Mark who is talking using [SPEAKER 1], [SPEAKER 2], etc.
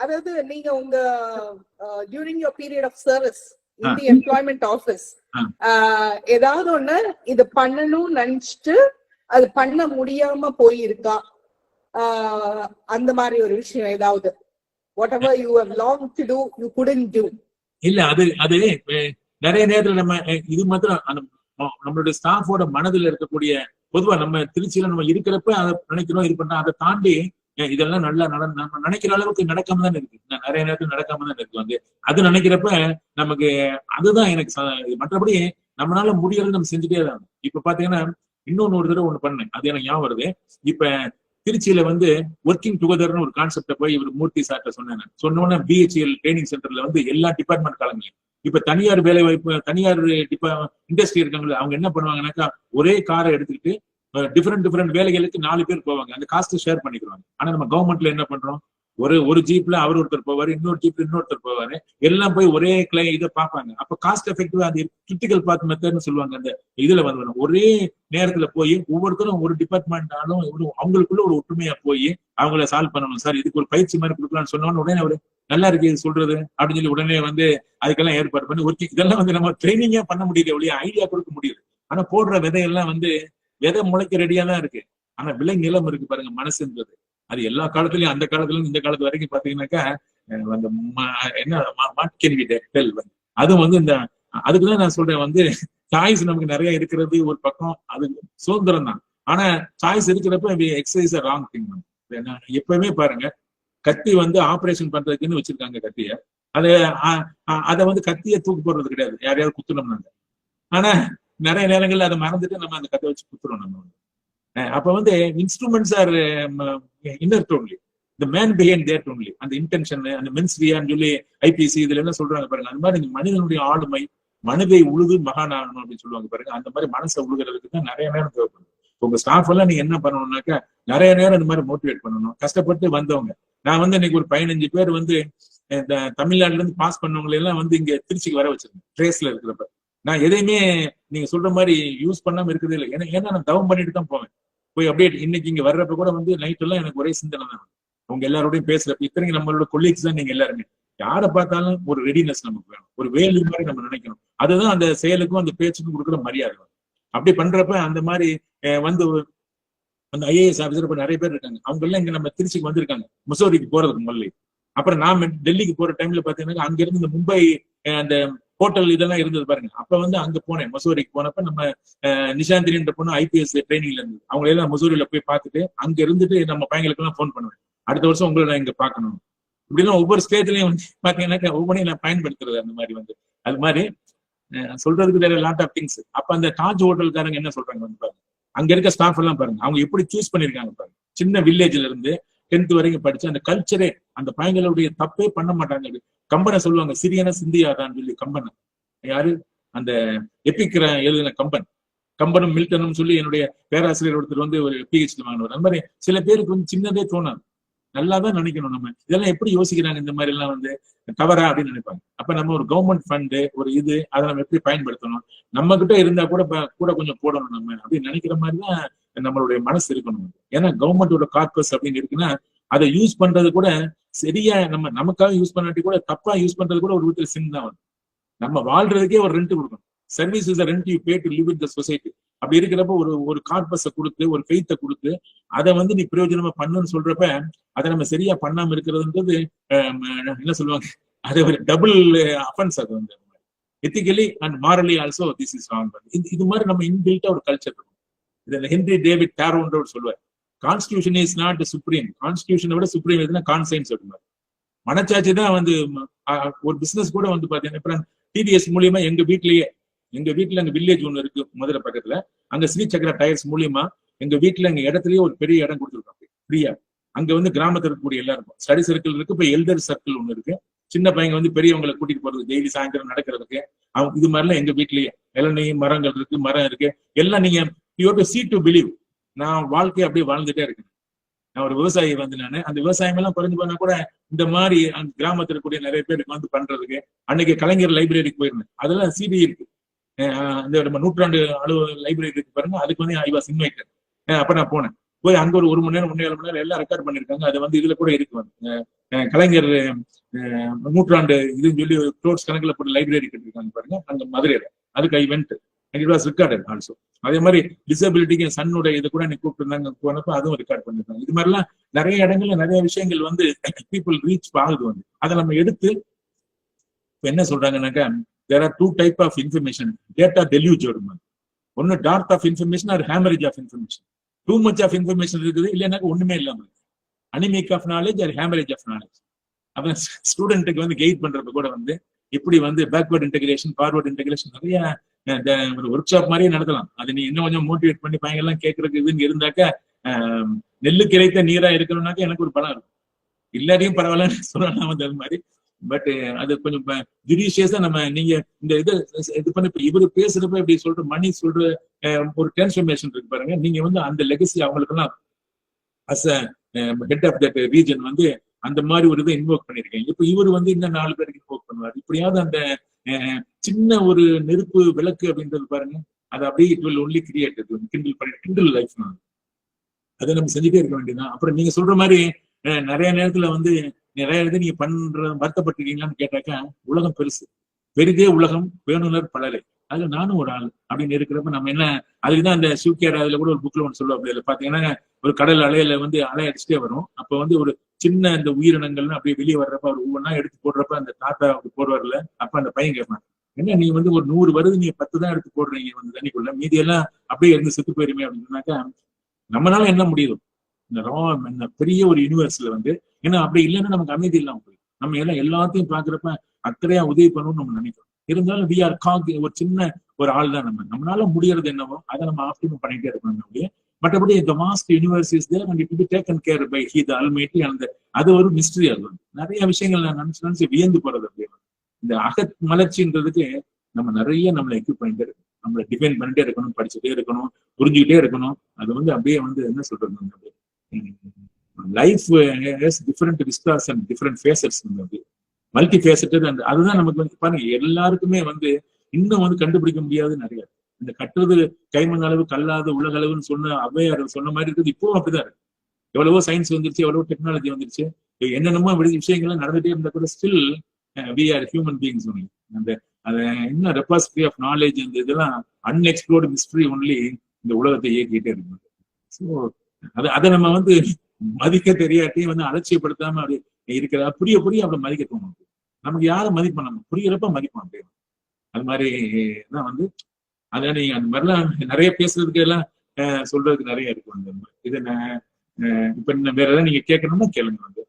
[SPEAKER 1] அதாவது நீங்க உங்க during your period of service in the employment office ஏதாவது ஒண்ணு இது பண்ணணும்னு நினைச்சிட்டு அது பண்ண முடியாம போயிருக்கா? அந்த மாதிரி ஒரு விஷயம் ஏதாவது, whatever you have longed to do you couldn't do?
[SPEAKER 2] இல்ல, அது நிறைய நேரத்துல நம்ம இது மாத்திரம் நம்மளுடைய ஸ்டாஃபோட மனதில் இருக்கக்கூடிய, பொதுவா நம்ம திருச்சியில நம்ம இருக்கிறப்ப அதை நினைக்கிறோம், இது பண்றோம். அதை தாண்டி இதெல்லாம் நல்லா நம்ம நினைக்கிற அளவுக்கு நடக்காம தான் இருக்கு. நிறைய நேரத்தில் நடக்காம தான் இருக்கு. வந்து அது நினைக்கிறப்ப நமக்கு அதுதான் எனக்கு மற்றபடி நம்மளால முடியறது நம்ம செஞ்சுட்டே தான். இப்ப பாத்தீங்கன்னா இன்னொன்னு ஒரு தடவை ஒண்ணு பண்ணேன், அது எனக்கு ஞாபகம் வருது. இப்ப திருச்சியில வந்து ஒர்க்கிங் டுகெதர்னு ஒரு கான்செப்ட போய் இவர் மூர்த்தி சார்ட்ட சொன்னேன். சொன்னோன்னா பிஹெச்எல் ட்ரைனிங் சென்டர்ல வந்து எல்லா டிபார்ட்மெண்ட் காலங்களையும், இப்ப தனியார் வேலை வாய்ப்பு, தனியார் இண்டஸ்ட்ரி இருக்காங்களே, அவங்க என்ன பண்ணுவாங்கன்னாக்கா ஒரே காரை எடுத்துக்கிட்டு டிஃபரெண்ட் வேலைகளுக்கு 4 பேர் போவாங்க. அந்த காஸ்ட் ஷேர் பண்ணிக்கிறாங்க. ஆனா நம்ம கவர்மெண்ட்ல என்ன பண்றோம், ஒரு ஜீப்ல அவர் ஒருத்தர் போவாரு, இன்னொரு ஜீப்ல இன்னொருத்தர் போவாரு, எல்லாம் போய் ஒரே இதை பார்ப்பாங்க. அப்ப காஸ்ட் எஃபெக்டிவா அது கிரிட்டிக்கல் பாத் மெத்தட்னு சொல்லுவாங்க. அந்த இதுல வந்து ஒரே நேரத்துல போய் ஒவ்வொருத்தரும் ஒரு டிபார்ட்மெண்டாலும் அவங்களுக்குள்ள ஒரு ஒற்றுமையா போய் அவங்கள சால்வ் பண்ணணும். சார் இதுக்கு ஒரு பயிற்சி மாதிரி கொடுக்கலாம்னு சொன்னோன்னு உடனே அவரு நல்லா இருக்கு இது சொல்றது அப்படின்னு சொல்லி உடனே வந்து அதுக்கெல்லாம் ஏற்பாடு பண்ணி ஒர்க்கிங் இதெல்லாம் வந்து நம்ம ட்ரைனிங்கா பண்ண முடியல, ஒழிய ஐடியா கொடுக்க முடியுது. ஆனா போடுற விதையெல்லாம் வந்து விதை முளைக்க ரெடியா தான் இருக்கு. ஆனா விளை நிலம் இருக்கு பாருங்க, மனசுன்றது. அது எல்லா காலத்துலயும், அந்த காலத்துல இந்த காலத்து வரைக்கும் பாத்தீங்கன்னாக்கா அந்த என்ன அதுவும் வந்து இந்த அதுக்குதான் நான் சொல்றேன் வந்து சாய்ஸ் நமக்கு நிறைய இருக்கிறது ஒரு பக்கம், அது சுதந்திரம் தான். ஆனா சாய்ஸ் இருக்கிறப்ப எக்ஸசைஸ் ராங் திங். எப்பவுமே பாருங்க, கத்தி வந்து ஆபரேஷன் பண்றதுக்குன்னு வச்சிருக்காங்க கத்திய. அதை வந்து கத்திய தூக்கு போடுறது கிடையாது, யாரையாவது குத்துனோம்னாங்க. ஆனா நிறைய நேரங்கள்ல அதை மறந்துட்டு நம்ம அந்த கத்தை வச்சு குத்துறோம் நம்ம வந்து. அப்ப வந்து instruments are inner only, the man behind that only. அந்த இன்டென்ஷன், அந்த மென்ஸ்ரியான்னு சொல்லி ஐபிசி இதுல என்ன சொல்றாங்க பாருங்க. அந்த மாதிரி மனிதனுடைய ஆளுமை, மனதை உழுது மகானாகணும் அப்படின்னு சொல்லுவாங்க பாருங்க. அந்த மாதிரி மனசை உழுகிறதுக்கு தான் நிறைய நேரம் தேவைப்படுது. உங்க ஸ்டாஃப் எல்லாம் நீங்க என்ன பண்ணணும்னாக்கா நிறைய நேரம் இந்த மாதிரி மோட்டிவேட் பண்ணணும். கஷ்டப்பட்டு வந்தவங்க, நான் வந்து இன்னைக்கு ஒரு 15 பேர் வந்து தமிழ்நாட்டுல இருந்து பாஸ் பண்ணவங்களை எல்லாம் வந்து இங்க திருச்சிக்கு வர வச்சிருக்கேன் ட்ரேஸ்ல இருக்கிறப்ப. நான் எதையுமே நீங்க சொல்ற மாதிரி யூஸ் பண்ணாம இருக்கிறது இல்லை. ஏன்னா நான் தவம் பண்ணிட்டு தான் போவேன். போய் அப்படியே இன்னைக்கு இங்க வர்றப்ப கூட வந்து நைட் எல்லாம் எனக்கு ஒரே சிந்தனை தான். அவங்க எல்லாரோடையும் பேசுறப்ப இத்தனைக்கு நம்மளோட கொலீக்ஸ் தான் நீங்க எல்லாருமே. யாரை பார்த்தாலும் ஒரு ரெடினஸ் நமக்கு வேணும், ஒரு வேல்யூ மாதிரி நம்ம நினைக்கணும். அதுதான் அந்த செயலுக்கும் அந்த பேச்சுக்கும் கொடுக்குற மரியாதை. அப்படி பண்றப்ப அந்த மாதிரி வந்து அந்த ஐஏஎஸ் ஆஃபீஸர் இப்ப நிறைய பேர் இருக்காங்க. அவங்க எல்லாம் இங்க நம்ம திருச்சிக்கு வந்திருக்காங்க முசோரிக்கு போறதுக்கு முதல்ல. அப்புறம் நான் டெல்லிக்கு போற டைம்ல பாத்தீங்கன்னா அங்க இருந்து இந்த மும்பை அந்த ஹோட்டல் இதெல்லாம் இருந்தது பாருங்க. அப்ப வந்து அங்க போனேன், மசூரிக்கு போனப்ப நம்ம நிஷாந்திரின்ற பொண்ணு ஐபிஎஸ் ட்ரைனிங்ல இருந்து அவங்க எல்லாம் மசூரியில போய் பார்த்துட்டு அங்க இருந்துட்டு நம்ம பையங்களுக்கு எல்லாம் போன் பண்ணுவேன், அடுத்த வருஷம் உங்களை நான் இங்க பாக்கணும். இப்படிலாம் ஒவ்வொரு ஸ்டேட்லயும் வந்து பாத்தீங்கன்னா ஒவ்வொன்றையும் நான் பயன்படுத்துறது. அந்த மாதிரி வந்து அது மாதிரி சொல்றதுக்கு வேற லாட் ஆஃப் திங்ஸ். அப்ப அந்த தாஜ் ஹோட்டல்காரங்க என்ன சொல்றாங்க வந்து பாருங்க, அங்க இருக்க ஸ்டாஃப் எல்லாம் பாருங்க, அவங்க எப்படி சூஸ் பண்ணிருக்காங்க பாருங்க. சின்ன வில்லேஜ்ல இருந்து 10th வரைக்கும் படிச்சு அந்த கல்ச்சரே, அந்த பையங்களுடைய தப்பே பண்ண மாட்டாங்க. கம்பனை சொல்லுவாங்க சிறியன சிந்தியாதான்னு சொல்லி. கம்பன் யாரு, அந்த எப்பிக்கிற எழுதின கம்பனும் மில்டனும் சொல்லி என்னுடைய பேராசிரியர் ஒருத்தர் வந்து ஒரு PhD வாங்கினவர். அந்த மாதிரி சில பேருக்கு வந்து சின்னதே தோணாது, நல்லாதான் நினைக்கணும். நம்ம இதெல்லாம் எப்படி யோசிக்கிறாங்க இந்த மாதிரி எல்லாம் வந்து தவறா அப்படின்னு நினைப்பாங்க. அப்ப நம்ம ஒரு கவர்மெண்ட் ஃபண்டு ஒரு இது அதை நம்ம எப்படி பயன்படுத்தணும், நம்ம கிட்ட இருந்தா கூட கொஞ்சம் போடணும் நம்ம அப்படின்னு நினைக்கிற மாதிரிதான் நம்மளுடைய மனசு இருக்கணும். ஏன்னா கவர்மெண்டோட கார்பஸ் அப்படின்னு இருக்குன்னா அதை யூஸ் பண்றது கூட சரியா நமக்காக யூஸ் பண்ணாட்டி கூட தப்பா யூஸ் பண்றது கூட ஒரு விதத்துல சின் தான். நம்ம வாழ்றதுக்கே ஒரு ரெண்ட் கொடுக்கணும். Service is rent you pay to live in the society. அப்படி இருக்கிறப்ப ஒரு கார்பஸை கொடுத்து ஒரு ஃபெய்த்தை கொடுத்து அதை வந்து நீ பிரயோஜனமா பண்ணுன்னு சொல்றப்ப அதை நம்ம சரியா பண்ணாம இருக்கிறதுன்றது என்ன சொல்லுவாங்க, அது ஒரு டபுள் அஃபென்ஸ். அது வந்து ethically and morally also this is wrong. இது மாதிரி நம்ம இன்பில்ட்டா ஒரு கல்ச்சர் இருக்கும். இது ஹென்ரி டேவிட் தாரோன்றவர் சொல்லுவார், கான்ஸ்டிடியூஷன் இஸ் நாட் சுப்ரீம், கான்ஸ்டிடியூஷனை விட சுப்ரீம் எதுனா கான்சைன்ஸ் அப்படின்னாரு. மனச்சாட்சி தான் வந்து ஒரு பிசினஸ் கூட வந்து பாத்தீங்கன்னா டிவிஎஸ் மூலியமா எங்க வீட்டுல அங்க வில்லேஜ் ஒண்ணு இருக்கு மதுரை பக்கத்துல, அங்க ஸ்ரீ சக்கரா டயர்ஸ் மூலியமா எங்க வீட்டுல எங்க இடத்துலயே ஒரு பெரிய இடம் கொடுத்துருக்காங்க ஃப்ரீயா. அங்க வந்து கிராமத்துல இருக்கக்கூடிய எல்லாருக்கும் ஸ்டடி சர்க்கிள் இருக்கு, இப்ப எல்டர் சர்க்கிள் ஒண்ணு இருக்கு. சின்ன பையங்க வந்து பெரியவங்களை கூட்டிட்டு போறது டெய்லி சாயந்தரம் நடக்கிறதுக்கு. அவங்க இது மாதிரிலாம் எங்க வீட்லயே இளநீ மரங்கள் இருக்கு, மரம் இருக்கு, எல்லாம் நீங்க you have to see to believe. நான் வாழ்க்கையை அப்படியே வாழ்ந்துட்டே இருக்கேன். நான் ஒரு விவசாயி வந்து அந்த விவசாயம் எல்லாம் குறைஞ்சு போனா கூட இந்த மாதிரி அந்த கிராமத்துல இருக்கக்கூடிய நிறைய பேருக்கு வந்து பண்றதுக்கு. அன்னைக்கு கலைஞர் லைப்ரரிக்கு போயிருந்தேன், அதெல்லாம் சிடி இருக்கு, இந்த நம்ம 100ஆண்டு லைப்ரரி இருக்கு பாருங்க, அதுக்கு வந்து ஐ வாஸ் இன்வைட்டட். அப்ப நான் போனேன். போய் அங்க ஒரு 1 மணி நேரம் 1.5 மணி நேரம் எல்லாம் ரெக்கார்ட் பண்ணிருக்காங்க. அது வந்து இதுல கூட இருக்கு வந்து கலைஞர் நூற்றாண்டு இதுன்னு சொல்லி க்ரோட்ஸ் கணக்குல போட்டு லைப்ரரி கட்டிருக்காங்க பாருங்க அங்க மதுரையில. அதுக்கு I went it was recorded also. அதே மாதிரி டிசபிலிட்டிக்கு சன்னுடைய இது கூட நீ கூப்பிட்டு இருந்தாங்க போனப்ப அதுவும் ரெக்கார்ட் பண்ணிருக்காங்க. இது மாதிரிலாம் நிறைய இடங்கள்ல நிறைய விஷயங்கள் வந்து பீப்புள் ரீச் ஆகுது வந்து. அதை நம்ம எடுத்து என்ன சொல்றாங்கன்னாக்கா there are 2 type of information. Data deluge வருமா, ஒன்னு dearth of information or haemorrhage of information. Too much of information இருக்குது, இல்லைன்னாக்கா ஒண்ணுமே இல்லாம anaemic of knowledge or haemorrhage of knowledge. அப்ப ஸ்டூடெண்ட்டுக்கு வந்து கைட் பண்றப்ப கூட வந்து இப்படி வந்து பேக்வர்ட் இன்டெகிரேஷன் ஃபார்வர்ட் இன்டெகிரேஷன் நிறைய ஒர்க் ஷாப் மாதிரியே நடத்தலாம். அது நீ இன்னும் கொஞ்சம் மோட்டிவேட் பண்ணி பையன் எல்லாம் கேட்கறதுக்கு இதுன்னு இருந்தாக்கா நெல்லு கிடைத்த நீரா இருக்கணும்னாக்கா எனக்கு ஒரு பலம் இருக்கும். இல்லாட்டியும் பரவாயில்லன்னு சொல்லலாம் வந்து அது மாதிரி. பட் அது கொஞ்சம் ஜுடிஷியஸா நம்ம நீங்க இந்த இது பண்ணி இவரு பேசுறப்ப இப்படி சொல்ற மணி சொல்ற ஒரு டிரான்ஸ்ஃபர்மேஷன் இருக்கு பாருங்க. நீங்க வந்து அந்த லெகசி அவங்களுக்கு எல்லாம் as head of that region வந்து அந்த மாதிரி ஒரு இதை இன்வோக் பண்ணிருக்கேன். இப்ப இவர் வந்து இன்னும் 4 பேருக்கு இன்வோக் பண்ணுவார். இப்படியாவது அந்த சின்ன ஒரு நெருப்பு விளக்கு அப்படின்றது பாருங்க, அது அப்படியே it will only create Kindle life. அதை நம்ம செஞ்சுட்டே இருக்க வேண்டியதுதான். அப்புறம் நீங்க சொல்ற மாதிரி நிறைய நேரத்துல வந்து நிறைய இது நீங்க பண்ற வருத்தப்பட்டிருக்கீங்களான்னு கேட்டாக்கா, உலகம் பெருசு, பெரிதே உலகம் வேணுனர் பலரை, அதுல நானும் ஒரு ஆள் அப்படின்னு இருக்கிறப்ப நம்ம என்ன அதுக்குதான் அந்த சூக்கியார் அதுல கூட ஒரு புக்ல ஒன்று சொல்லுவோம். அப்படி பாத்தீங்கன்னா ஒரு கடல் அலையில வந்து அலை அடிச்சுட்டே வரும். அப்ப வந்து ஒரு சின்ன இந்த உயிரினங்கள்னு அப்படியே வெளியே வர்றப்ப அவர் ஒவ்வொன்றா எடுத்து போடுறப்ப அந்த தாத்தா போடுவார்ல, அப்ப அந்த பையன் கேட்பான், என்ன நீ வந்து ஒரு 100 வருது நீங்க 10 தான் எடுத்து போடுறீங்க வந்து தண்ணிக்குள்ள, மீதி எல்லாம் அப்படியே இருந்து செத்து போயிருமே அப்படின்னு சொன்னாக்கா நம்மளால என்ன முடியுது இந்த பெரிய ஒரு யூனிவர்ஸ்ல வந்து. ஏன்னா அப்படி இல்லைன்னா நமக்கு அமைதி இல்லாம போயிடும். நம்ம எல்லாம் எல்லாத்தையும் பாக்குறப்ப அக்கறையா உதவி பண்ணணும்னு நம்ம நினைக்கிறோம். இருந்தாலும் வி ஆர் ஒரு சின்ன ஒரு ஆள் தான். நம்மளால முடியறது என்னவோ அதை நம்ம ஆப்டிமம் பண்ணிட்டே இருக்கணும் அப்படியே. மற்றபடி இந்த vast universe is there and it be taken care by he the almighty. அந்த அது ஒரு மிஸ்ட்ரி. அது நிறைய விஷயங்கள் நான் நினைச்சு வியந்து போறது. அப்படியே இந்த அகத் மலர்ச்சின்றதுக்கு நம்ம நிறைய நம்மளை எக்யூப் பண்ணிட்டே இருக்கணும், நம்மளை டிபெண்ட் பண்ணிட்டே இருக்கணும், படிச்சுட்டே இருக்கணும், புரிஞ்சுக்கிட்டே இருக்கணும். அது வந்து அப்படியே வந்து என்ன சொல்றது, life has different Vistas and different facets, multi faceted. And அதுதான் நமக்கு வந்து பாருங்க எல்லாருக்குமே வந்து இன்னும் வந்து கண்டுபிடிக்க முடியாது நிறைய. இந்த கட்டுறது கைமண் அளவு கல்லாத உலக அளவுன்னு சொன்ன அவ்வையார் சொன்ன மாதிரி இருக்குது. இப்பவும் அப்படிதான் இருக்கு. எவ்வளவோ சயின்ஸ் வந்துருச்சு, எவ்வளவோ டெக்னாலஜி வந்துருச்சு, என்னென்னமோ விஷயங்கள்லாம் நடந்துட்டே இருந்தா கூட still we are human beings only. அந்த இன்னும் ரெபாசிட்டரி ஆஃப் நாலேஜ் இந்த இதெல்லாம் அன்எக்ஸ்ப்ளோர்டு மிஸ்ட்ரி ஒன்லி இந்த உலகத்தை இயக்கிட்டே இருக்கு. ஸோ அதை நம்ம வந்து மதிக்க தெரியாட்டியும் வந்து அலட்சியப்படுத்தாம அப்படி இருக்கிற புரிய அப்படி மதிக்க தோணும். நமக்கு யாரும் மதிப்போம், நம்ம புரியறப்ப மதிப்போம். அப்படியே அது மாதிரி தான் வந்து அதான் நீங்க அந்த மாதிரிலாம் நிறைய பேசுறதுக்கு எல்லாம் சொல்றதுக்கு நிறைய இருக்கு. வந்து இதை இப்ப வேற ஏதாவது நீங்க கேட்கணும்னா கேளுங்க வந்து.